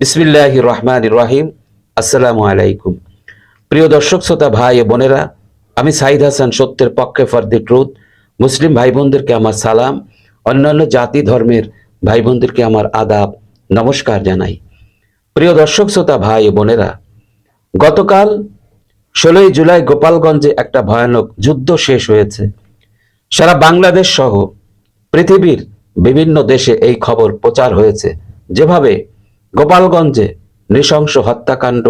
বিসমিল্লাহির রহমানির রহিম। আসসালামু আলাইকুম। প্রিয় দর্শক শ্রোতা ভাই ও বোনেরা, আমি সাইদ হাসান, সত্যের পক্ষে ফর দি ট্রুথ। মুসলিম ভাই বোনদেরকে আমার সালাম, অন্যান্য জাতি ধর্মের ভাই বোনদেরকে আমার আদাব, নমস্কার জানাই। প্রিয় দর্শক শ্রোতা ভাই ও বোনেরা, গতকাল 16ই জুলাই গোপালগঞ্জে একটা ভয়ানক যুদ্ধ শেষ হয়েছে। সারা বাংলাদেশ সহ পৃথিবীর বিভিন্ন দেশে এই খবর প্রচার হয়েছে, যেভাবে গোপালগঞ্জে নৃশংস হত্যাকাণ্ড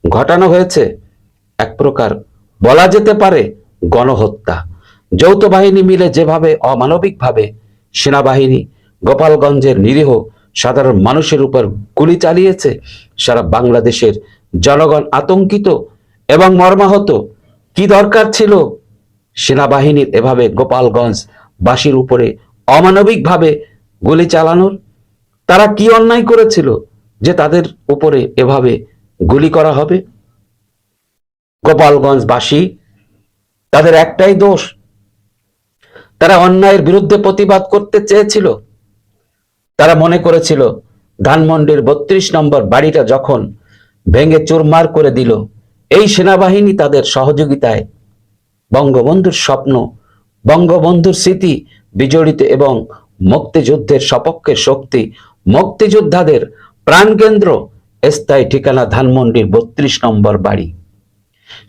ঘটানো হয়েছে। এক প্রকার বলা যেতে পারে গণহত্যা। যৌথ বাহিনী মিলে যেভাবে অমানবিকভাবে সেনাবাহিনী গোপালগঞ্জের নিরীহ সাধারণ মানুষের উপর গুলি চালিয়েছে, সারা বাংলাদেশের জনগণ আতঙ্কিত এবং মর্মাহত। কি দরকার ছিল সেনাবাহিনীর এভাবে গোপালগঞ্জ বাসীর উপরে অমানবিকভাবে গুলি চালানোর? তারা কি অন্যায় করেছিল যে তাদের উপরে এভাবে গুলি করা হবে? গোপালগঞ্জবাসী, তাদের একটাই দোষ, তারা অন্যায়ের বিরুদ্ধে প্রতিবাদ করতে চেয়েছিল। তারা মনে করেছিল ধানমন্ডির 32 নম্বর বাড়িটা যখন ভেঙে চুরমার করে দিল, এই সেনাবাহিনী তাদের সহযোগিতায় বঙ্গবন্ধুর স্বপ্ন, বঙ্গবন্ধুর স্মৃতি বিজড়িত এবং মুক্তিযুদ্ধের সপক্ষে শক্তি, মুক্তিযোদ্ধাদের প্রাণকেন্দ্র, স্থায়ী ঠিকানা ধানমন্ডির 32 নম্বর বাড়ি।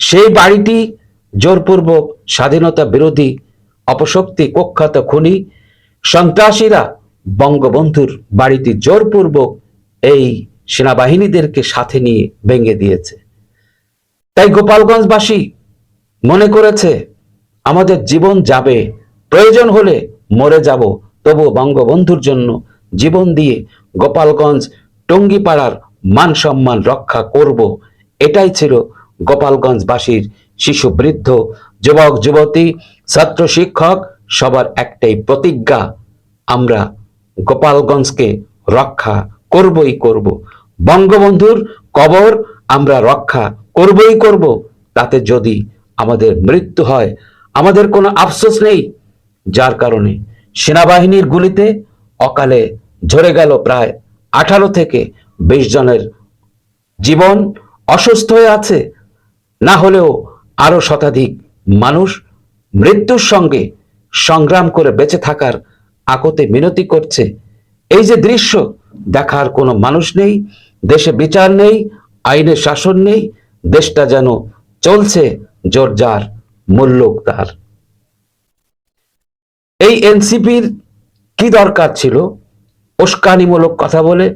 সেই বাড়িটি জোরপূর্বক স্বাধীনতা বিরোধী অপশক্তি, কুখ্যাত খুনি সন্ত্রাসীরা বঙ্গবন্ধুর বাড়িটি জোরপূর্বক এই সেনাবাহিনীদেরকে সাথে নিয়ে ভেঙে দিয়েছে। তাই গোপালগঞ্জবাসী মনে করেছে আমাদের জীবন যাবে, প্রয়োজন হলে মরে যাব, তবু বঙ্গবন্ধুর জন্য জীবন দিয়ে গোপালগঞ্জ টঙ্গিপাড়ার মান সম্মান রক্ষা করব। এটাই ছিল গোপালগঞ্জবাসীর শিশু, বৃদ্ধ, যুবক, যুবতী, ছাত্র, শিক্ষক সবার একটাই প্রতিজ্ঞা, আমরা গোপালগঞ্জকে রক্ষা করবই করব। বঙ্গবন্ধুর কবর আমরা রক্ষা করবই করব। তাতে যদি আমাদের মৃত্যু হয় আমাদের কোনো আফসোস নেই। যার কারণে সেনাবাহিনীর গুলিতে অকালে ঝরে গেল প্রায় 18 থেকে 20 জনের জীবন, অসুস্থ হয়ে আছে, না হলেও আরো শতাধিক মানুষ মৃত্যুর সঙ্গে সংগ্রাম করে বেঁচে থাকার আকতে মিনতি করছে। এই যে দৃশ্য দেখার কোনো মানুষ নেই, দেশে বিচার নেই, আইনের শাসন নেই, দেশটা যেন চলছে জোর যার মুল্লুক তার। এই এনসিপির কি দরকার ছিল উস্কানিমূলক কথা বলে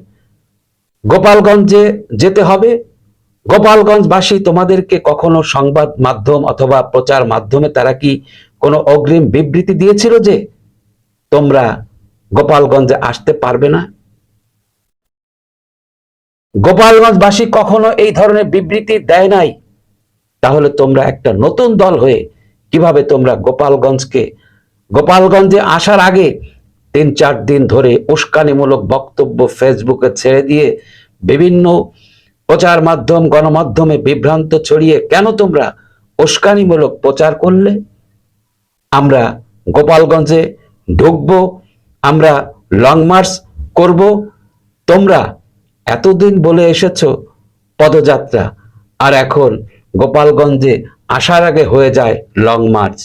গোপালগঞ্জে যেতে হবে? গোপালগঞ্জবাসী তোমাদেরকে কখনো সংবাদ মাধ্যম অথবা প্রচার মাধ্যমে তারা কি কোনো অগ্রিম বিবৃতি দিয়েছিল যে তোমরা গোপালগঞ্জে আসতে পারবে না? গোপালগঞ্জবাসী কখনো এই ধরনের বিবৃতি দেয় নাই। তাহলে তোমরা একটা নতুন দল হয়ে কিভাবে তোমরা গোপালগঞ্জে আসার আগে 3-4 দিন ধরে উস্কানিমূলক বক্তব্য ফেসবুকে ছেড়ে দিয়ে বিভিন্ন প্রচার মাধ্যম, গণমাধ্যমে বিভ্রান্ত ছড়িয়ে কেন তোমরা উস্কানিমূলক প্রচার করলে? আমরা গোপালগঞ্জে ঢুকবো, আমরা লং মার্চ করব। তোমরা এতদিন বলে এসেছো পদযাত্রা, আর এখন গোপালগঞ্জে আসার আগে হয়ে যায় লং মার্চ।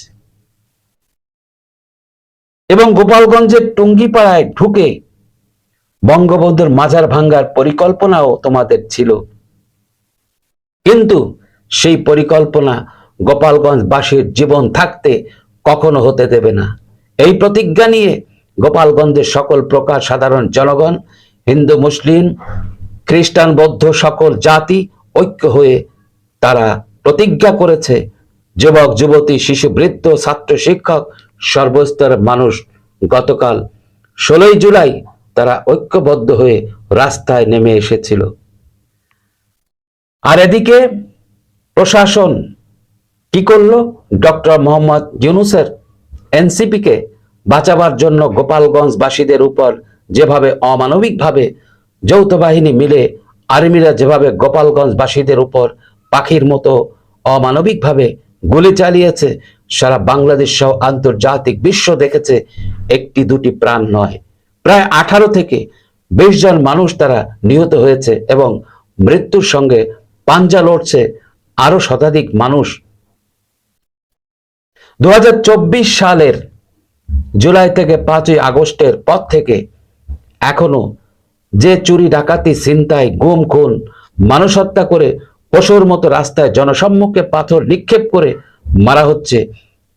এবং গোপালগঞ্জের টঙ্গিপাড়ায় ঢুকে বঙ্গবন্ধুর মাজার ভাঙ্গার পরিকল্পনাও তোমাদের ছিল, কিন্তু সেই পরিকল্পনা গোপালগঞ্জবাসীর জীবন থাকতে কখনো হতে দেবে না। এই প্রতিজ্ঞা নিয়ে গোপালগঞ্জের সকল প্রকার সাধারণ জনগণ, হিন্দু, মুসলিম, খ্রিস্টান, বৌদ্ধ সকল জাতি ঐক্য হয়ে তারা প্রতিজ্ঞা করেছে। যুবক, যুবতী, শিশু, বৃদ্ধ, ছাত্র, শিক্ষক সর্বস্তরের মানুষ গতকাল 16ই জুলাই তারা ঐক্যবদ্ধ হয়ে রাস্তায় নেমে এসেছিল। আর এদিকে প্রশাসন কি করলো? ডক্টর মোহাম্মদ ইউনূসের এনসিপিকে বাঁচাবার জন্য গোপালগঞ্জবাসীদের উপর যেভাবে অমানবিকভাবে যৌথ বাহিনী মিলে, আর্মিরা যেভাবে গোপালগঞ্জবাসীদের উপর পাখির মতো অমানবিকভাবে গুলি চালিয়েছে, সারা বাংলাদেশ সহ আন্তর্জাতিক বিশ্ব দেখেছে। একটি দুটি প্রাণ নয়, প্রায় 18 থেকে 20 জন মানুষ তারা নিহত হয়েছে এবং মৃত্যুর সঙ্গে পাঞ্জা লড়ছে আরো শতাধিক মানুষ। 2024 সালের জুলাই থেকে 5ই আগস্টের পর থেকে এখনো যে চুরি ডাকাতি ছিনতাই গুম খুন মানুষ হত্যা করে পশুর মতো রাস্তায় জনসম্মুখে পাথর নিক্ষেপ করে মারা হচ্ছে,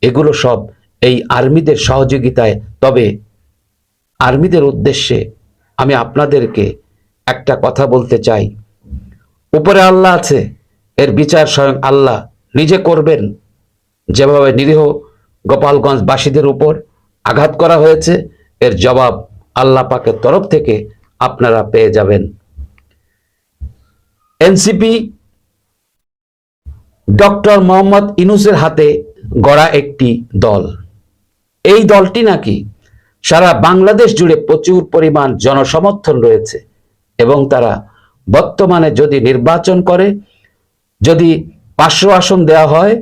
এগুলো সব এই আর্মিদের সহযোগিতায়। তবে আর্মিদের উদ্দেশ্যে আমি আপনাদেরকে একটা কথা বলতে চাই, উপরে আল্লাহ আছে, এর বিচার স্বয়ং আল্লাহ নিজে করবেন। যেভাবে নিরীহ গোপালগঞ্জবাসীদের উপর আঘাত করা হয়েছে, এর জবাব আল্লাহ পাকের তরফ থেকে আপনারা পেয়ে যাবেন। এনসিপি ডক্টর মোহাম্মদ ইউনূসের হাতে গড়া একটি দল। এই দলটি নাকি সারা বাংলাদেশ জুড়ে প্রচুর পরিমাণ জনসমর্থন রয়েছে এবং তারা বর্তমানে যদি নির্বাচন করে, যদি 500 আসন দেওয়া হয়,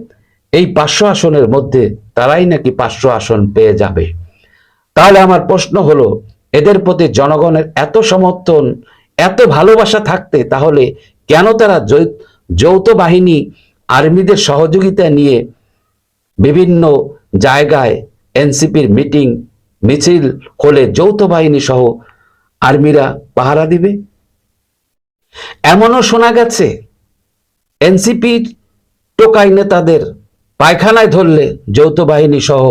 এই 500 আসনের মধ্যে তারাই নাকি 500 আসন পেয়ে যাবে। তাহলে আমার প্রশ্ন হলো, এদের প্রতি জনগণের এত সমর্থন, এত ভালোবাসা থাকতে তাহলে কেন তারা যৌথ বাহিনী আর্মিদের সহযোগিতা নিয়ে বিভিন্ন জায়গায় এনসিপির মিটিং মিছিল হলে যৌথ বাহিনী সহ আর্মিরা পাহারা দিবে? এমনও শোনা গেছে এনসিপির টোকাই নেতাদের পায়খানায় ধরলে যৌথ বাহিনী সহ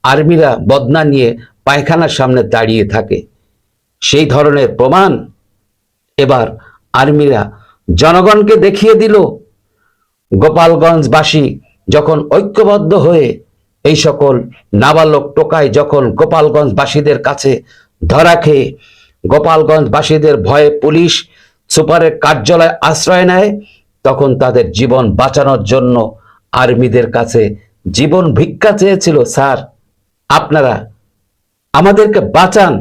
আর্মিরা বদনা নিয়ে পায়খানার সামনে দাঁড়িয়ে থাকে। সেই ধরনের প্রমাণ এবার আর্মিরা জনগণকে দেখিয়ে দিল। গোপালগঞ্জবাসী যখন ঐক্যবদ্ধ হয়ে এই সকল নাবালক টোকাই যখন গোপালগঞ্জবাসীদের কাছে ধরা খেয়ে গোপালগঞ্জবাসীদের ভয়ে পুলিশ সুপারের কার্যালয়ে আশ্রয় নেয়, তখন তাদের জীবন বাঁচানোর জন্য আর্মিদের কাছে জীবন ভিক্ষা চেয়েছিল, স্যার আপনারা আমাদেরকে বাঁচান,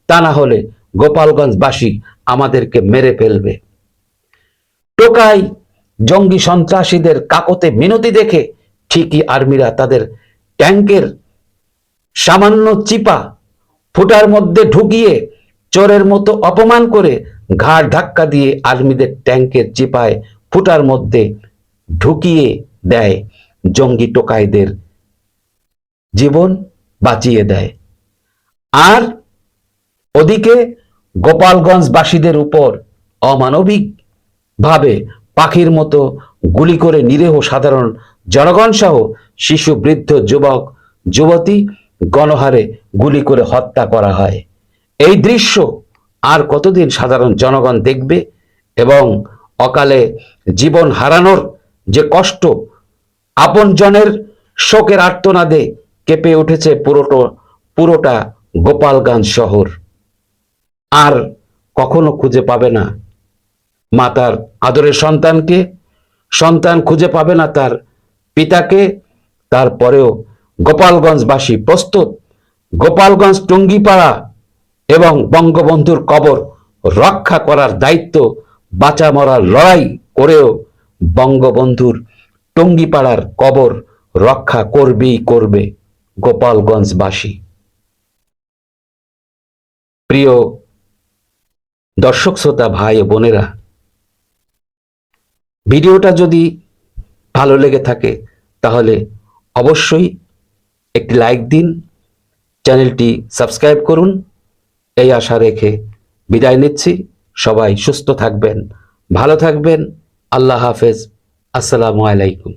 তা না হলে গোপালগঞ্জবাসী আমাদেরকে মেরে ফেলবে। টোকাই জঙ্গি সন্ত্রাসীদের কাকতে মিনতি দেখে ঠিকই আর্মিরা তাদের ট্যাঙ্কের সামান্য চিপা ফুটার মধ্যে ঢুকিয়ে চোরের মতো অপমান করে ঘাড় ধাক্কা দিয়ে আর্মিদের ট্যাঙ্কের চিপায় ফুটার মধ্যে ঢুকিয়ে দেয়, জঙ্গি টোকাইদের জীবন বাঁচিয়ে দেয়। আর ওদিকে গোপালগঞ্জবাসীদের উপর অমানবিক ভাবে পাখির মতো গুলি করে নিরীহ সাধারণ জনগণ সহ শিশু বৃদ্ধ যুবক যুবতী গণহারে গুলি করে হত্যা করা হয়। এই দৃশ্য আর কতদিন সাধারণ জনগণ দেখবে? এবং অকালে জীবন হারানোর যে কষ্ট, আপনজনের শোকের আর্তনাদে কেঁপে উঠেছে পুরোটা গোপালগঞ্জ শহর। আর কখনো খুঁজে পাবে না মা তার আদরের সন্তানকে, সন্তান খুঁজে পাবে না তার পিতাকে। তারপরেও গোপালগঞ্জবাসী প্রস্তুত গোপালগঞ্জ টুঙ্গিপাড়া এবং বঙ্গবন্ধুর কবর রক্ষা করার দায়িত্ব, বাঁচা মরার লড়াই করেও বঙ্গবন্ধুর টুঙ্গিপাড়ার কবর রক্ষা করবেই করবে গোপালগঞ্জবাসী। প্রিয় দর্শক শ্রোতা ভাই ও বোনেরা, ভিডিওটা যদি ভালো লেগে থাকে তাহলে অবশ্যই একটি লাইক দিন, চ্যানেলটি সাবস্ক্রাইব করুন। এই আশা রেখে বিদায় নিচ্ছি। সবাই সুস্থ থাকবেন, ভালো থাকবেন। আল্লাহ হাফেজ। আসসালামু আলাইকুম।